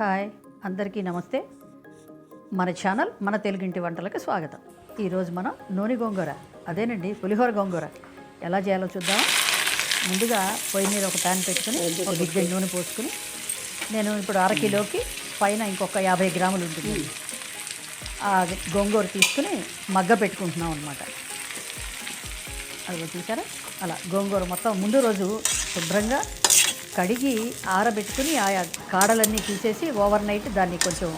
Hi, అందరికీ నమస్తే. మన ఛానల్ మన తెలుగింటి వంటలకు స్వాగతం. ఈరోజు మనం నూనె గోంగూర, అదేనండి పులిహోర గోంగూర ఎలా చేయాలో చూద్దాం. ముందుగా పొయ్యి మీద ఒక ప్యాన్ పెట్టుకుని ఒక గిద్దె నూనె పోసుకుని, నేను ఇప్పుడు అరకిలోకి పైన ఇంకొక 50 గ్రాములు ఉంటుంది ఆ గోంగూర తీసుకుని మగ్గ పెట్టుకుంటున్నాం అనమాట. అది చూసారా, అలా గోంగూర మొత్తం ముందు రోజు శుభ్రంగా కడిగి ఆరబెట్టుకుని ఆయా కాడలన్నీ తీసేసి ఓవర్ నైట్ దాన్ని కొంచెం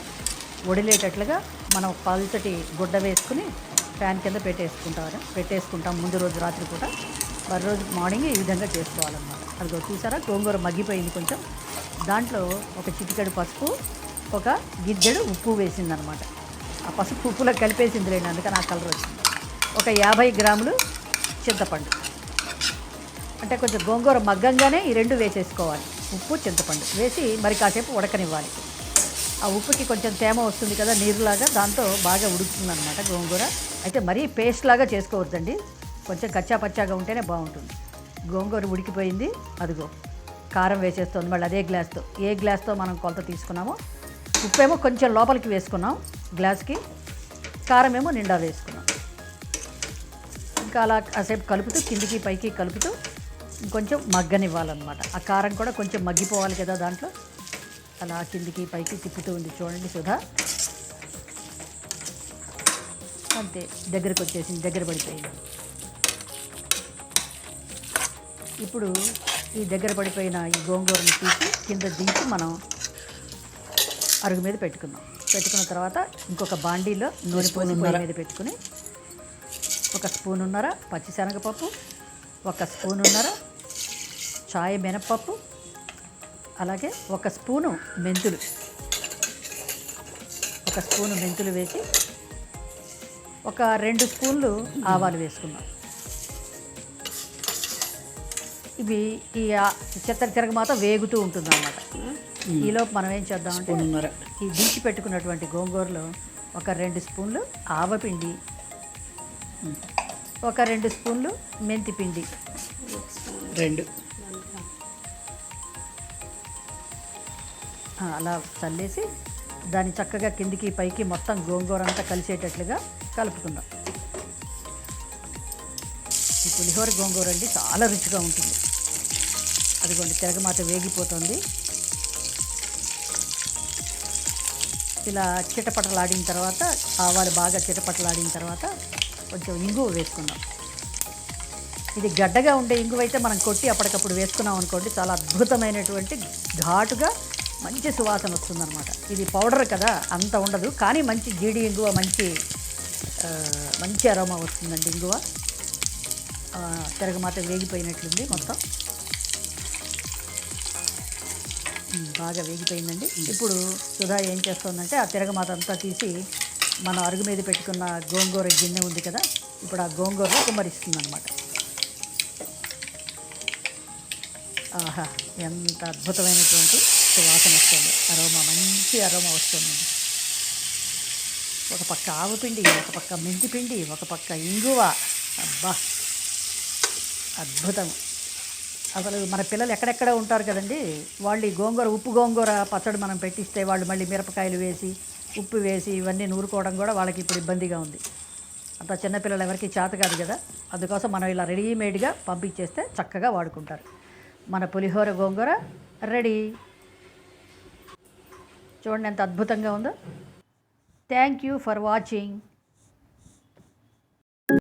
వడిలేటట్లుగా మనం పల్చటి గుడ్డ వేసుకుని ఫ్యాన్ కింద పెట్టేసుకుంటాం ముందు రోజు రాత్రి పూట. మరో రోజు మార్నింగ్ ఈ విధంగా చేసుకోవాలన్నమాట. అది చూసారా, గోంగూర మగ్గిపోయింది కొంచెం. దాంట్లో ఒక చిటికెడు పసుపు, ఒక గిద్దెడు ఉప్పు వేసిందనమాట. ఆ పసుపు ఉప్పులో కలిపేసింది లేండి, అందుకని ఆ కలర్ వచ్చింది. ఒక 50 గ్రాములు చింతపండు, అంటే కొంచెం గోంగూర మగ్గంగానే ఈ రెండు వేసేసుకోవాలి. ఉప్పు చింతపండు వేసి మరి కాసేపు ఉడకనివ్వాలి. ఆ ఉప్పుకి కొంచెం తేమ వస్తుంది కదా, నీరులాగా, దాంతో బాగా ఉడుకుతుందన్నమాట గోంగూర. అయితే మరీ పేస్ట్ లాగా చేసుకోవద్దండి, కొంచెం కచ్చా పచ్చాగా ఉంటేనే బాగుంటుంది. గోంగూర ఉడికిపోయింది. అదిగో కారం వేసేస్తుంది మళ్ళీ అదే గ్లాస్తో. ఏ గ్లాస్తో మనం కొలత తీసుకున్నామో, ఉప్పేమో కొంచెం లోపలికి వేసుకున్నాం గ్లాస్కి, కారం ఏమో నిండా వేసుకున్నాం. ఇంకా అలా కాసేపు కలుపుతూ కిందికి పైకి కలుపుతూ కొంచెం మగ్గనివ్వాలన్నమాట. ఆ కారం కూడా కొంచెం మగ్గిపోవాలి కదా దాంట్లో. అలా కిందికి పైకి తిప్పుతూ ఉంది చూడండి సుధా. అంతే, దగ్గరకు వచ్చేసింది, దగ్గర పడిపోయింది. ఇప్పుడు ఈ దగ్గర పడిపోయిన ఈ గోంగూరని తీసి కింద దించి మనం అరుగు మీద పెట్టుకున్న తర్వాత ఇంకొక బాండీలో నూనె పోసి పొయ్యి మీద పెట్టుకుని 1 స్పూనున్నర పచ్చిశనగపప్పు, 1 స్పూనున్నర చాయ్ మినప్పప్పు, అలాగే 1 స్పూను మెంతులు, 1 స్పూను మెంతులు వేసి ఒక 2 స్పూన్లు ఆవాలు వేసుకున్నాం. ఇవి ఈ చెత్తర తిరగమాత వేగుతూ ఉంటుందన్నమాట. ఈలోపు మనం ఏం చేద్దామంటే ఈ దించి పెట్టుకున్నటువంటి గోంగూరలో ఒక 2 స్పూన్లు ఆవపిండి, ఒక 2 స్పూన్లు మెంతిపిండి, 2 అలా చల్లేసి దాన్ని చక్కగా కిందికి పైకి మొత్తం గోంగూర అంతా కలిసేటట్లుగా కలుపుకుందాం. ఈ పులిహోర గోంగూర అండి చాలా రుచిగా ఉంటుంది. అదిగోండి తిరగమాత వేగిపోతుంది. ఇలా చిటపటలాడిన తర్వాత, ఆవాలు బాగా చిటపటలాడిన తర్వాత కొంచెం ఇంగువ వేసుకుందాం. ఇది గడ్డగా ఉండే ఇంగువ అయితే మనం కొట్టి అప్పటికప్పుడు వేసుకున్నాం అనుకోండి, చాలా అద్భుతమైనటువంటి ఘాటుగా మంచి సువాసన వస్తుందన్నమాట. ఇది పౌడర్ కదా, అంత ఉండదు, కానీ మంచి జీడి ఇంగువ, మంచి అరోమా వస్తుందండి ఇంగువ. తిరగమాత వేగిపోయినట్లుంది, మొత్తం బాగా వేగిపోయిందండి. ఇప్పుడు సుధా ఏం చేస్తుందంటే ఆ తిరగమాత అంతా తీసి మనం అరుగు మీద పెట్టుకున్న గోంగూర గిన్నె ఉంది కదా, ఇప్పుడు ఆ గోంగూరలో కుమ్మరిస్తుంది అనమాట. ఆహా, ఎంత అద్భుతమైనటువంటి సువాసన వస్తుంది, అరోమా, మంచి అరోమా వస్తుందండి. ఒక పక్క ఆవుపిండి, ఒక పక్క మెంతిపిండి, ఒక పక్క ఇంగువ. అబ్బా, అద్భుతం. అసలు మన పిల్లలు ఎక్కడెక్కడ ఉంటారు కదండి, వాళ్ళు ఈ ఉప్పు గోంగూర పచ్చడి మనం పెట్టిస్తే వాళ్ళు మళ్ళీ మిరపకాయలు వేసి ఉప్పు వేసి ఇవన్నీ నూరుకోవడం కూడా వాళ్ళకి ఇప్పుడు ఇబ్బందిగా ఉంది. అంత చిన్నపిల్లలు ఎవరికి చేత కాదు కదా, అందుకోసం మనం ఇలా రెడీమేడ్గా పంపించేస్తే చక్కగా వాడుకుంటారు. మన పులిహోర గోంగూర రెడీ. చూడండి ఎంత అద్భుతంగా ఉందో. Thank you for watching.